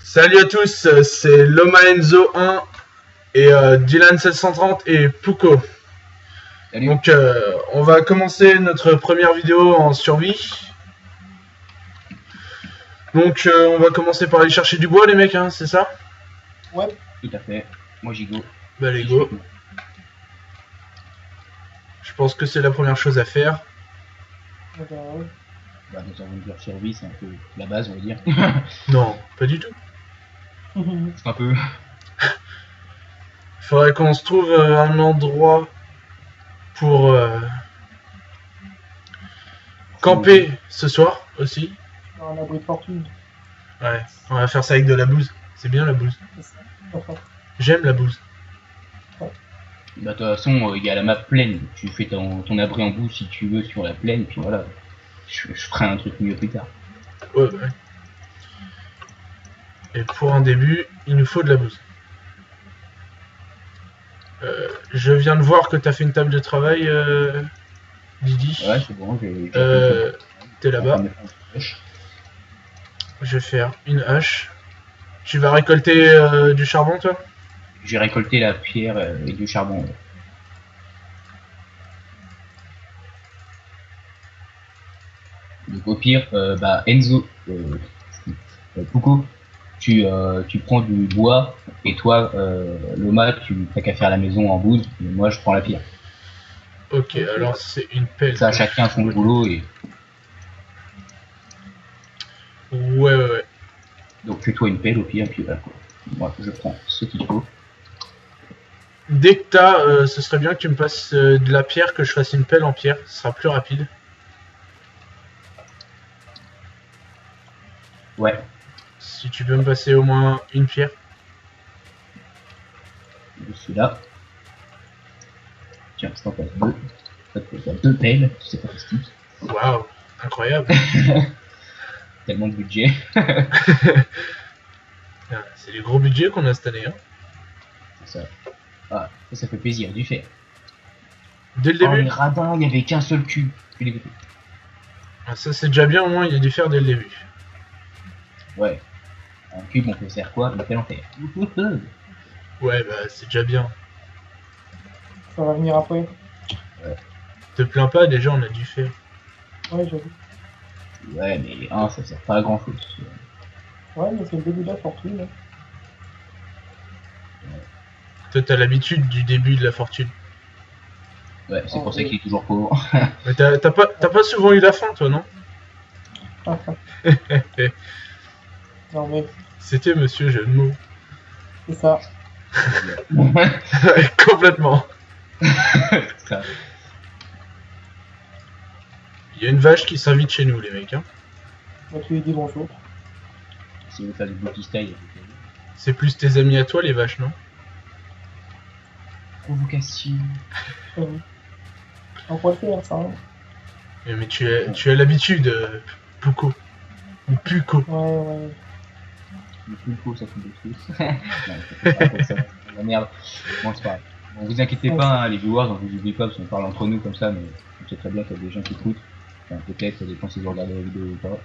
Salut à tous, c'est Loma Enzo 1 et Dylan 730 et Puko. Salut. Donc on va commencer notre première vidéo en survie. Donc on va commencer par aller chercher du bois les mecs, hein, c'est ça? Ouais, tout à fait. Moi j'y go. Bah les go. Je pense que c'est la première chose à faire. Bah nous avons dire survie, c'est un peu la base on va dire. Non, pas du tout. C'est un peu... Faudrait qu'on se trouve un endroit pour camper ce soir aussi. Un abri de fortune. Ouais, on va faire ça avec de la bouse. C'est bien la bouse. J'aime la bouse. Bah de toute façon il y a la map pleine. Tu fais ton abri en boue si tu veux sur la plaine, puis voilà. Je ferai un truc mieux plus tard. Ouais, ouais. Et pour un début, il nous faut de la bouse. Je viens de voir que tu as fait une table de travail, Didi. Ouais, c'est bon, j'ai t'es là-bas. Je vais faire une hache. Tu vas récolter du charbon, toi? J'ai récolté la pierre et du charbon. Donc au pire, bah Enzo, Puko, tu prends du bois et toi, Loma, tu t'as qu'à faire la maison en bouse, et moi je prends la pierre. Ok, alors c'est une pelle. Ça, chacun son boulot et... Ouais. Donc fais-toi une pelle au pire, et puis voilà quoi. Moi je prends ce qu'il faut. Dès que t'as, ce serait bien que tu me passes de la pierre, que je fasse une pelle en pierre, ce sera plus rapide. Ouais. Si tu peux me passer au moins une pierre. Je suis là. Tiens, je t'en passe deux. Il y a deux pelles, c'est fantastique. Waouh, incroyable. Tellement de budget. C'est les gros budgets qu'on a cette année. Hein. C'est ça. Ah, ça fait plaisir, du fer. Dès le Oh, début. les radins, il n'y avait qu'un seul cube. Ah, ça c'est déjà bien, au moins il y a du fer dès le début. Ouais. Un cube, on peut faire quoi? Une pelle en fer. Ouais, bah c'est déjà bien. Ça va venir après. Ouais. Te plains pas, déjà on a du fer. Ouais, j'avoue. Ouais, mais hein, ça sert pas à grand chose. Ouais, mais c'est le début de la fortune. Hein. Toi t'as l'habitude du début de la fortune. Ouais, c'est pour ça qu'il est toujours pauvre. Mais t'as pas souvent eu la faim toi, non? Non mais, C'était monsieur jeu de mots. c'est ça. Complètement. Ça. Il y a une vache qui s'invite chez nous les mecs. Hein. Bah, tu lui dis bonjour. Si vous faites du booty style. C'est plus tes amis à toi les vaches, non? Provocation. On pourrait le faire ça. Hein. Mais tu as l'habitude, Puko. Ou Puko. Ouais. Le plus cool, ça fait des trucs. Non, c'est pas comme ça. La merde. Bon, c'est pas grave. Bon, vous inquiétez pas, hein, les viewers, on vous oublie pas parce qu'on parle entre nous comme ça, mais on sait très bien qu'il y a des gens qui écoutent. Enfin, peut-être, ça dépend si vous regardez la vidéo ou pas.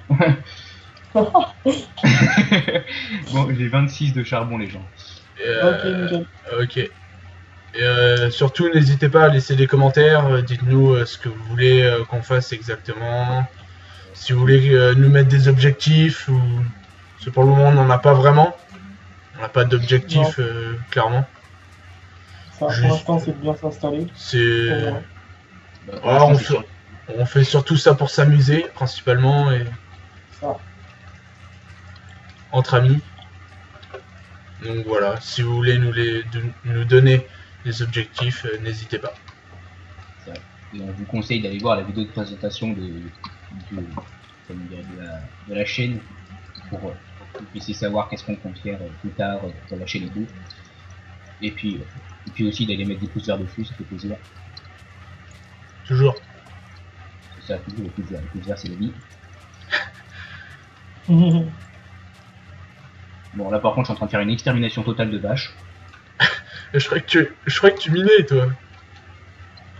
Bon, j'ai 26 de charbon, les gens. Ok, nickel. Ok. Et surtout, n'hésitez pas à laisser des commentaires. Dites-nous ce que vous voulez qu'on fasse exactement. Si vous voulez nous mettre des objectifs ou... Parce que pour le moment, on n'en a pas vraiment. On n'a pas d'objectif, clairement. Ça, pour l'instant, c'est bien s'installer. C'est... Bah, Ah, on fait surtout ça pour s'amuser, principalement, et Ça. entre amis. Donc voilà, si vous voulez nous donner des objectifs, n'hésitez pas. Et on vous conseille d'aller voir la vidéo de présentation de la chaîne pour que vous puissiez savoir qu'est-ce qu'on compte faire plus tard pour la chaîne et tout. Et puis aussi d'aller mettre des pouces vers dessus, ça fait plaisir. Toujours. C'est ça, toujours les pouces vers, c'est la vie. Bon, là par contre, je suis en train de faire une extermination totale de vaches. Je crois que tu minais, toi.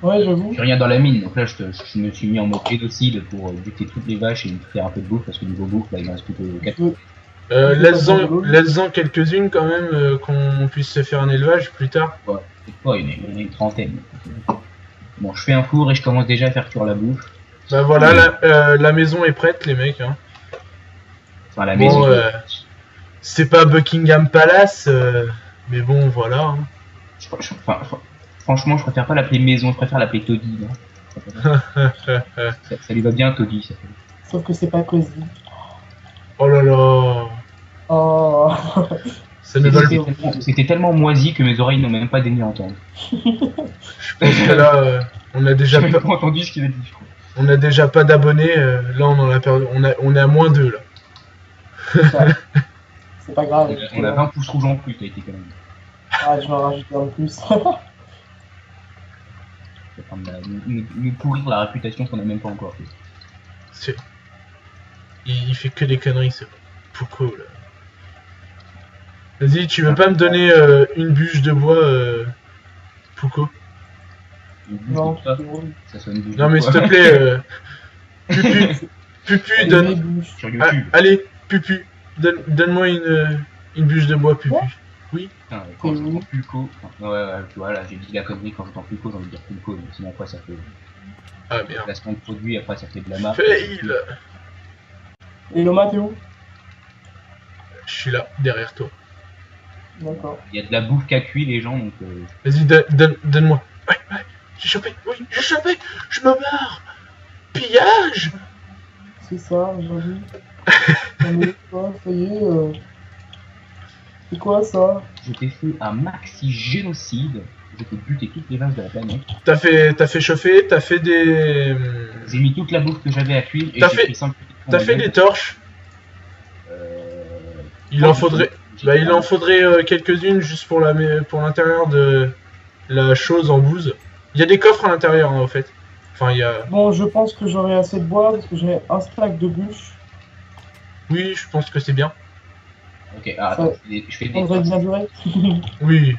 Ouais, j'avoue. J'ai rien dans la mine, donc là je me suis mis en mode génocide pour buter toutes les vaches et me faire un peu de bouffe parce que niveau bouffe, là il me reste plus que 4. Laisse-en quelques-unes quand même, qu'on puisse se faire un élevage plus tard. Ouais, c'est quoi, il y en a une trentaine. Bon, je fais un four et je commence déjà à faire cuire la bouffe. Bah voilà, la maison est prête, les mecs. Hein. Enfin, la Bon, maison. c'est pas Buckingham Palace, mais bon, voilà. Hein. Franchement, je préfère pas l'appeler maison, je préfère l'appeler Toddy. Non ça lui va bien, Toddy. Ça fait. Sauf que c'est pas cosy. Oh là là. Oh. Ça ne va le... C'était tellement moisi que mes oreilles n'ont même pas daigné entendre. Je pense que là, on a déjà J'ai pas... pas entendu ce qu'il a dit, je crois. On a déjà pas d'abonnés, là on en a perdu, on est à moins 2 là. C'est pas grave. On a 20 pouces rouges en plus, t'as été quand même. Ah, je vais en rajouter un plus. Nous pourrir la réputation qu'on a même pas encore fait. Il fait que des conneries, c'est Pouco là. Vas-y, tu veux pas me donner une bûche de bois, Pouco? Non, ça, c'est drôle. ça sonne du Non mais s'il te plaît, Pupu, Les donne... bûches. sur YouTube. Allez, Pupu, donne-moi une bûche de bois, Pupu. Ouais. Oui. Putain, quand j'entends Pulco, ouais, tu vois, là j'ai dit la connerie, quand j'entends Pulco, j'ai envie de dire Pulco, mais sinon après ça fait Ah merde. placement de produit, après ça fait de la marque. Fail. Et Loma, t'es où? Je suis là, derrière toi. D'accord. Il y a de la bouffe qu'à cuire les gens, donc Vas-y, donne-moi. Ouais, j'ai chopé, oui, j'ai chopé, je me barre. Pillage. C'est ça, j'ai vu. Mais quoi, ça y est. C'est quoi ça? je t'ai fait un maxi génocide, je t'ai buté toutes les vaches de la planète. T'as fait chauffer, t'as fait des... J'ai mis toute la bouffe que j'avais à cuire et T'as j'ai fait- pris 5 T'as fait des torches. Il en faudrait quelques-unes juste pour l'intérieur de la chose en bouse. Il y a des coffres à l'intérieur, hein, au fait. Enfin, il y a... Bon, je pense que j'aurai assez de bois parce que j'ai un stack de bûches. Oui, je pense que c'est bien. Ok, attends, je fais On devrait des... bien durer. Oui.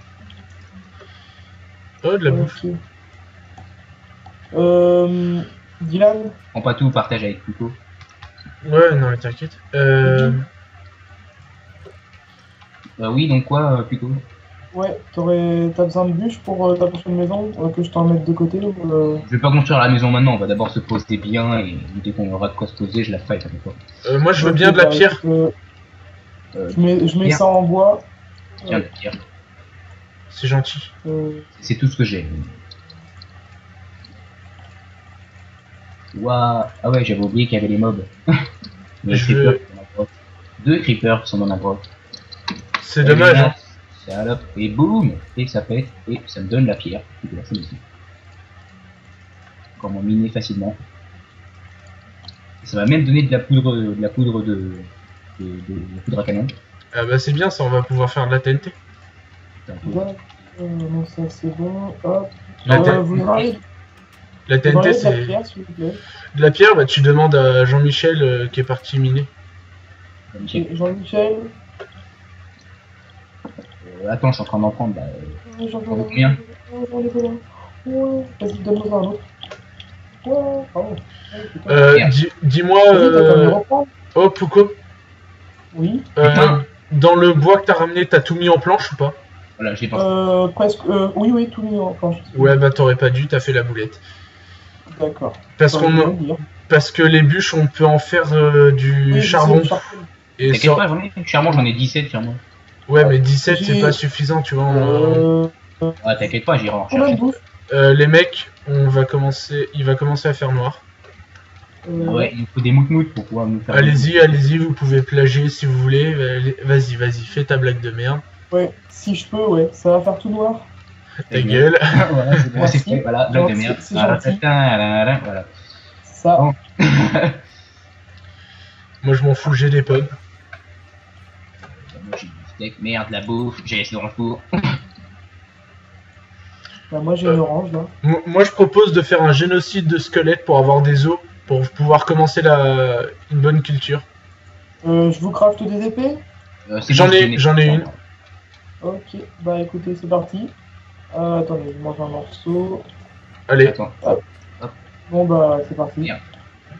Oh, de la bouffe. Ok. Dylan, Prends pas tout, partage avec Pulco. Ouais, non, mais t'inquiète. Oui, donc quoi, plutôt? ouais, t'as besoin de bûches pour ta prochaine maison que je t'en mette de côté ou, Je vais pas construire la maison maintenant, on va d'abord se poser bien et dès qu'on aura de quoi se poser, je la fight à peu près. Moi, je veux bien de la bah, pierre. écoute, je mets pierre. ça en bois. Tiens, la pierre. C'est gentil. C'est tout ce que j'ai. Waouh. Ah ouais, j'avais oublié qu'il y avait les mobs. Les Je creepers veux- qui sont dans la grotte. 2 creepers qui sont dans la grotte. C'est dommage. Hein. Salope. Et boum. Et ça pète. Et ça me donne la pierre. Je peux la faire ici. Comment miner facilement. Ça va même donner de la poudre de poudre à canon. Ah bah c'est bien, ça, on va pouvoir faire de la TNT. Donc, non, ça c'est bon. Hop. La, T- Vous parlez la de TNT, la c'est... pierre, s'il vous plaît. De la pierre, bah tu demandes à Jean-Michel qui est parti miner. Et Jean-Michel. Attends, je suis en train d'en prendre. Bah, J'en T'en veux combien? Ouais, vas-y, donne-moi un autre. Ouais, pardon. Merde. Dis-moi... Vas-y, t'as qu'à me reprendre. Oh, Pouco, Oui. Putain. dans le bois que t'as ramené, t'as tout mis en planche ou pas? Voilà, j'ai pas. Presque. Oui, tout mis en planche. Ouais, bah t'aurais pas dû, t'as fait la boulette. D'accord. Parce T'aurais dû qu'on me dire. parce que les bûches, on peut en faire du Oui, charbon. c'est Et T'inquiète ça... pas, j'en ai 17 sur moi. Ouais, mais 17, c'est J'ai- pas suffisant, tu vois. Ah, t'inquiète pas, j'irai en Combien de rechercher. bouffe Les mecs, il va commencer à faire noir. Ouais, il nous faut des moutmoutes pour pouvoir nous faire. Allez-y, vous pouvez plager si vous voulez. Vas-y, fais ta blague de merde. Ouais, si je peux, ouais. Ça va faire tout noir. Ta gueule. Voilà, c'est bon, c'est fait, voilà, blague de Gentil, merde. c'est Voilà, gentil. voilà. Ça. Bon. Moi, je m'en fous, j'ai des pommes. Moi j'ai du steak, merde, la bouffe, j'ai laissé dans le four. Bah, moi, j'ai une orange, là. Moi, je propose de faire un génocide de squelettes pour avoir des os, pour pouvoir commencer une bonne culture. Je vous crafte des épées. C'est J'en bon, ai une. Ok, bah écoutez, c'est parti. Attendez, je mange un morceau. Allez, Attends, Bon, bah, c'est parti. Merde.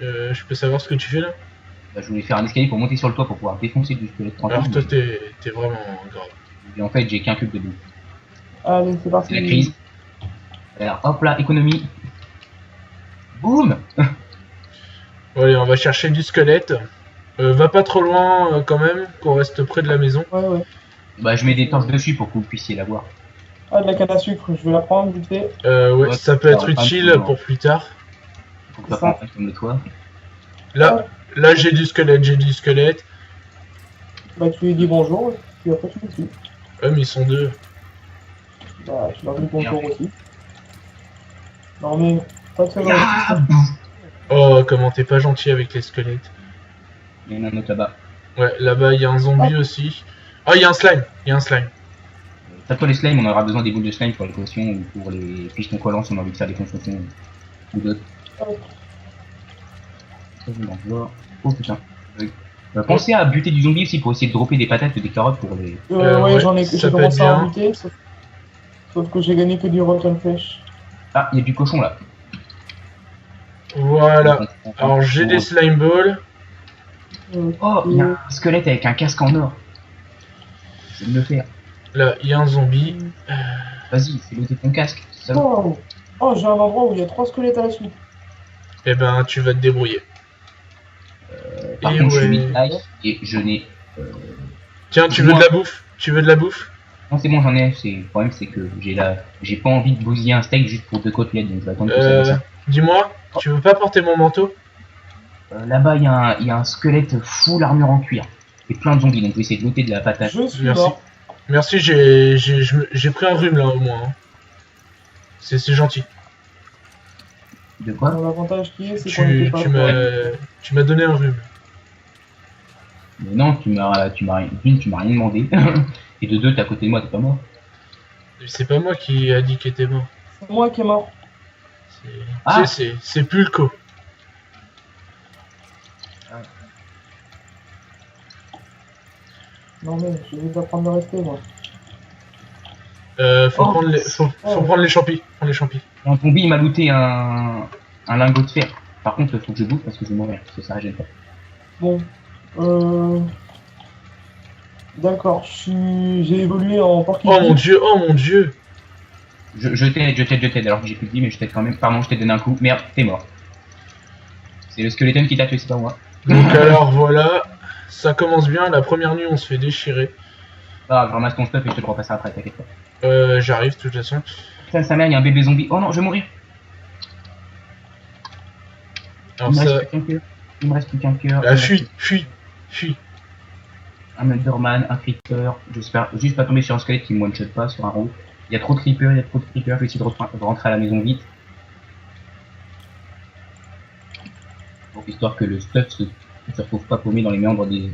je peux savoir ce que tu fais là? Bah, je voulais faire un escalier pour monter sur le toit pour pouvoir défoncer du squelette tranquille. Alors toi, t'es vraiment grave. Et en fait, j'ai qu'un cube de boue. Allez, c'est parti. C'est la crise. Alors, hop là, économie. Boum. Bon, allez, on va chercher du squelette. Va pas trop loin quand même, qu'on reste près de la maison. Ouais. Bah, je mets des torches dessus pour que vous puissiez la voir. Ah, de la canne à sucre, je vais la prendre vite fait. Ouais, Ouais, ça peut être alors, pas utile toujours. pour plus tard. Faut que ça prenne comme le toit. Là j'ai du squelette. Bah, tu lui dis bonjour, puis après tu le tues. Mais ils sont deux. Bah, tu leur dis bonjour aussi. Non, mais pas très Ah, gentil. Oh, comment t'es pas gentil avec les squelettes. il y en a un autre là-bas. Ouais, là-bas il y a un zombie aussi. Ah, il y a un slime. Tape-toi les slimes, on aura besoin des boules de slime pour les potions ou pour les pistons collants si on a envie de faire des constructions ou d'autres. Oh putain. Pensez à buter du zombie aussi pour essayer de dropper des patates et des carottes pour les. Ouais, ouais, j'en ai ça j'ai peut commencé être à bien. en buter, sauf que j'ai gagné que du rotten flesh. Ah, il y a du cochon là. Voilà. Alors j'ai des slime balls. Oh, il y a un squelette avec un casque en or. C'est de le faire. Là, il y a un zombie. Vas-y, fais l'ôter ton casque. Ça va. Oh, j'ai un endroit où il y a 3 squelettes à la suite. Eh ben, tu vas te débrouiller. Par Et contre, je suis ouais. mid-high et je n'ai. Tiens, tu veux de la bouffe? Non, c'est bon, j'en ai. Le problème, c'est que j'ai pas envie de bousiller un steak juste pour 2 côtelettes, donc je vais attendre que ça descende. Dis-moi, tu veux pas porter mon manteau? Là-bas, il y a un squelette full armure en cuir et plein de zombies, donc je vais essayer de looter de la patate. Je suis Merci. mort. Merci, j'ai pris un rhume là au moins. Hein. C'est gentil. De quoi? Bon, l'avantage qui est, c'est qu'on était pas Tu m'as donné un rhume. Mais non, tu m'as rien demandé. Et de deux, t'es à côté de moi, t'es pas mort. C'est pas moi qui a dit qu'il était mort. C'est moi qui est mort. Ah. C'est Pulco. Non mais je vais pas prendre de rester moi. Faut prendre les champis. Prends les champis. Un zombie, il m'a looté un lingot de fer. Par contre, il faut que je bouffe parce que je vais mourir, parce que ça régène pas. Bon. D'accord, j'ai évolué en porky. Oh mon dieu. Je t'aide, alors que j'ai plus de vie, mais je t'aide quand même. Pardon, je t'ai donné un coup. Merde, t'es mort. C'est le skeleton qui t'a tué, c'est pas moi. Donc alors voilà, ça commence bien. La première nuit, on se fait déchirer. Ah, je ramasse ton stuff et je te le repasserai après, t'inquiète pas. J'arrive de toute façon. Putain, sa mère, il y a un bébé zombie. Oh non, je vais mourir. Alors Il me reste plus qu'un cœur. Là, fuis. Un Enderman, un Creeper. J'espère juste pas tomber sur un squelette qui me one-shot pas sur un roux. Il y a trop de Creepers, Je vais essayer de rentrer à la maison vite. Pour histoire que le stuff se retrouve pas paumé dans les méandres de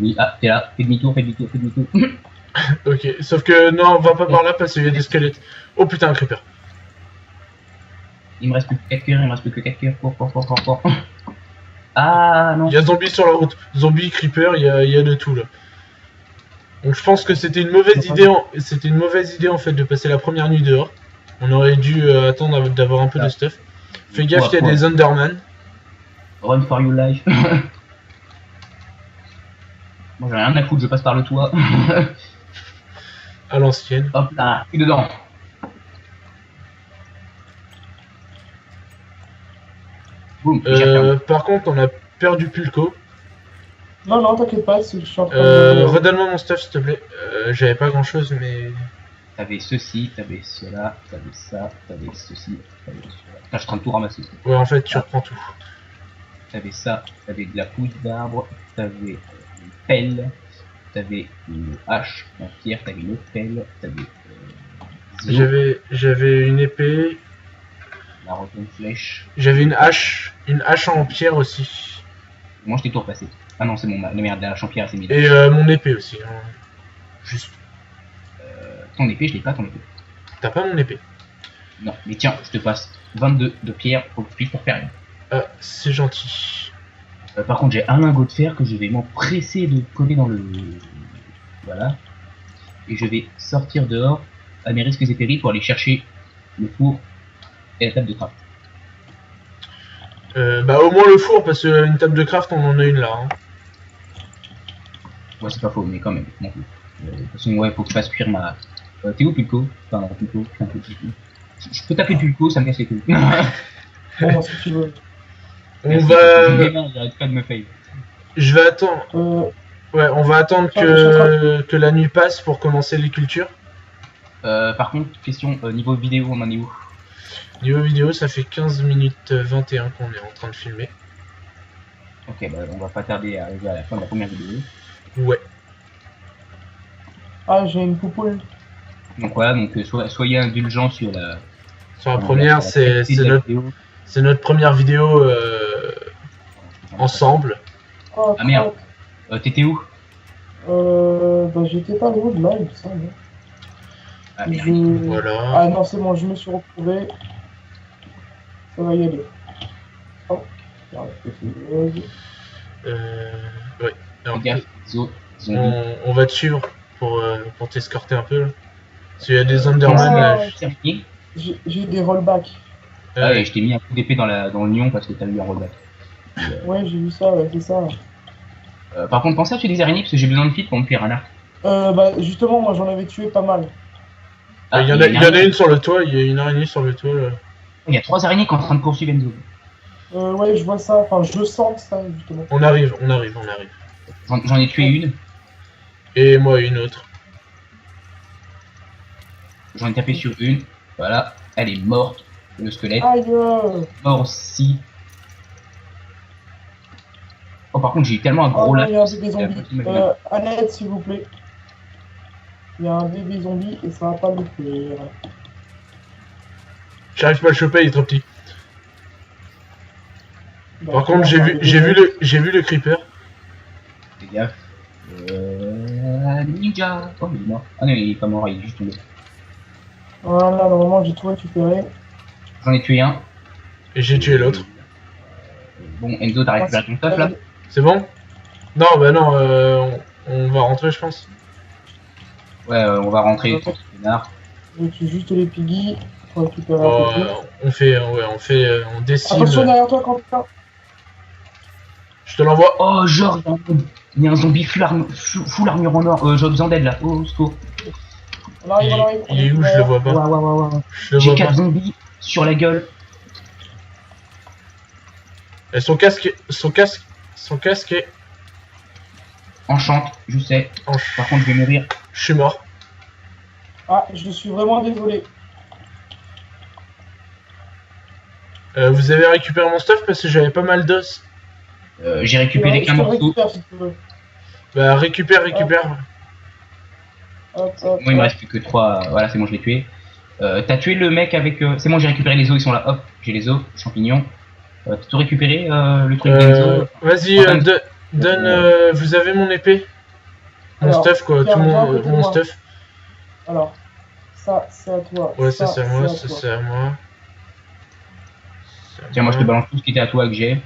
oui. Ah, t'es là, fais demi-tour. Ok, sauf que non, on va pas par là parce qu'il y a des squelettes. Oh putain, un creeper. Il me reste plus que 4 cœurs, Cours. Ah non. Il y a zombie sur la route. Zombie, creeper, il y a de tout là. Donc je pense que c'était une mauvaise idée en fait de passer la première nuit dehors. On aurait dû attendre d'avoir un peu de stuff. Fais gaffe, il y a des Enderman. Run for your life. Moi j'ai rien à foutre, je passe par le toit. À l'ancienne. Hop là, je suis dedans. Boum, par contre, on a perdu Pulco. Non, t'inquiète pas, c'est que je suis en train de... Redonne-moi mon stuff, s'il te plaît. J'avais pas grand chose, mais. T'avais ceci, t'avais cela, t'avais ça, t'avais ceci, t'avais cela. Putain, je suis en train de tout ramasser. Ouais, en fait, tu reprends tout. T'avais ça, t'avais de la pousse d'arbre, t'avais une pelle, t'avais une hache en pierre, t'avais une autre pelle, t'avais. J'avais une épée. La rotonde flèche. J'avais une hache en pierre aussi. Moi je t'ai tout repassé. Ah non, c'est bon, la merde, la hache en pierre, c'est mis. Et mon épée aussi. Hein. Juste. Ton épée, je l'ai pas, ton épée. T'as pas mon épée? Non, mais tiens, je te passe 22 de pierre pour que tu puisses te refaire une. Ah, c'est gentil. Par contre, j'ai un lingot de fer que je vais m'empresser de coller dans le. Voilà. Et je vais sortir dehors à mes risques et périls pour aller chercher le four et la table de craft. Bah au moins le four, parce qu'une table de craft, on en a une là. Hein. Ouais, c'est pas faux, mais quand même. Non plus. De toute façon, ouais, faut que je fasse cuire ma. T'es où, Pulco? Enfin, Pulco, je suis un peu Pulco. Je peux taper Pulco, ça me casse les couilles. Bon, si tu veux. On Merci, va... parce que j'ai des mains, j'arrête pas de me fail. Je vais attendre. Ouais, on va attendre que la nuit passe pour commencer les cultures. Par contre, question, niveau vidéo, on en est où? Niveau vidéo, ça fait 15 minutes 21 qu'on est en train de filmer. Ok, bah on va pas tarder à arriver à la fin de la première vidéo. Ouais. Ah, j'ai une poupoule. Donc voilà, donc soyez indulgents sur Sur la première, c'est notre première vidéo ensemble. Oh, Ah merde. T'étais où? Bah, j'étais pas loin de là, il me semble. Ah merde. Voilà. Ah non, c'est bon, je me suis retrouvé. Ça va y aller. Oh, ouais. Alors, Fais gaffe, zombies. on va te suivre pour t'escorter un peu. Là. Parce qu'il y a des Enderman là. J'ai des rollbacks. Ah ouais, je t'ai mis un coup d'épée dans le lion parce que t'as eu un rollback. Ouais, j'ai vu ça, ouais, c'est ça. Par contre, pensez à tuer des araignées parce que j'ai besoin de feed pour me faire un arc. Bah, justement, moi j'en avais tué pas mal. Ah, il y en a une sur le toit, il y a une araignée sur le toit là. Il y a 3 araignées qui sont en train de poursuivre Enzo. Ouais, je vois ça, enfin je sens ça justement. On arrive. J'en ai tué une. Et moi une autre. J'en ai tapé sur une. Voilà, elle est morte. Le squelette. Aïe. Mort aussi. Oh, par contre, j'ai eu tellement un gros Oh, lag. il y a un bébé zombie. Annette, s'il vous plaît. Il y a un bébé zombie et ça va pas le faire. J'arrive pas à le choper, il est trop petit. Bah, Par contre, j'ai vu le creeper. Fais gaffe. Ninja. Oh, il est mort. Ah non, il est pas mort, il est juste tombé. Voilà, normalement j'ai tout récupéré. J'en ai tué un. Et j'ai tué l'autre. Bon, Enzo, t'as récupéré ton stuff là? C'est bon? Non, bah non, on va rentrer, je pense. Ouais, on va rentrer. Je tue juste les piggy pour récupérer un peu. On décime. Attention derrière toi, Quentin. Je te l'envoie. Oh, genre, il y a un zombie full armure en or. Job Zanded là. Oh, secours. On arrive. Il est où? Je le vois pas. Ouais. Je le J'ai vois 4 pas. zombies sur la gueule. Et son casque est... Enchante, je sais. Par contre, je vais mourir. Je suis mort. Ah, je suis vraiment désolé. Vous avez récupéré mon stuff parce que j'avais pas mal d'os. J'ai récupéré qu'un morceau. Si tu veux. Bah récupère. Hop. Moi, il me reste plus que 3. Voilà, c'est bon, je l'ai tué. T'as tué le mec avec. C'est bon, j'ai récupéré les os, ils sont là. Hop, j'ai les os, champignons. T'as tout récupéré le truc d'Enzo? Vas-y, donne. Vous avez mon épée? Mon stuff quoi, tout mon stuff. Alors, ça c'est à toi. Ouais, ça c'est à moi. Tiens, moi je te balance tout ce qui était à toi que j'ai.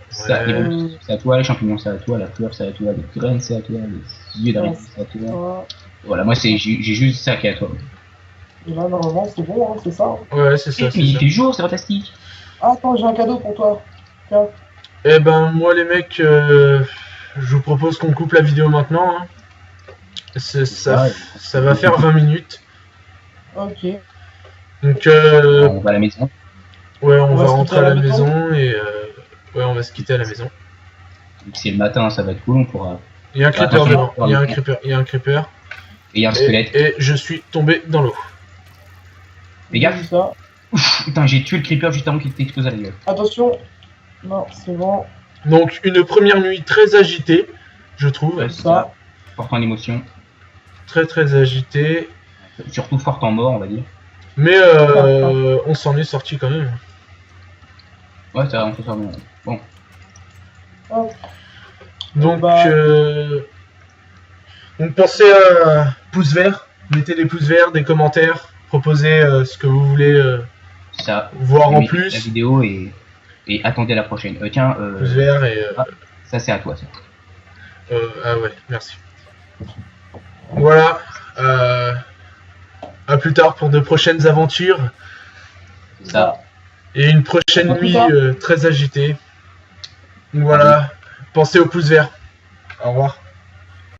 Ça, les boules, c'est à toi, les champignons c'est à toi, la fleur c'est à toi, les graines c'est à toi, les yeux d'araignée c'est à toi. Voilà, moi j'ai juste ça qui est à toi. Et là normalement c'est bon, hein, c'est ça. Ouais, c'est ça. Il fait jour, c'est fantastique. Ah, attends, j'ai un cadeau pour toi. Tiens. Eh ben moi les mecs, je vous propose qu'on coupe la vidéo maintenant. Hein. Ça va faire 20 minutes. Ok. Donc on va à la maison. Ouais, on va rentrer à la maison et ouais, on va se quitter à la maison. Donc c'est le matin, ça va être cool, on pourra. Il y a un creeper devant, il y a un creeper. Et il y a un squelette. Et je suis tombé dans l'eau. Fais gaffe. Putain, j'ai tué le creeper juste avant qu'il t'explose à la gueule. Attention. Non, c'est bon. Donc une première nuit très agitée, je trouve. Ouais, ça. Forte en émotion. Très agitée. Surtout forte en mort, on va dire. Mais on s'en est sorti quand même. Ouais, ça, on peut faire bien. Bon. Donc, donc pensez à pouce vert, mettez des pouces verts, des commentaires, proposez ce que vous voulez voir en plus. La vidéo et attendez la prochaine. Tiens, pouce vert et ça c'est à toi ça. Ah ouais, merci. Voilà. À plus tard pour de prochaines aventures. Ça. Et une prochaine À plus nuit tard. très agitée. Donc voilà, pensez au pouce vert. Au revoir.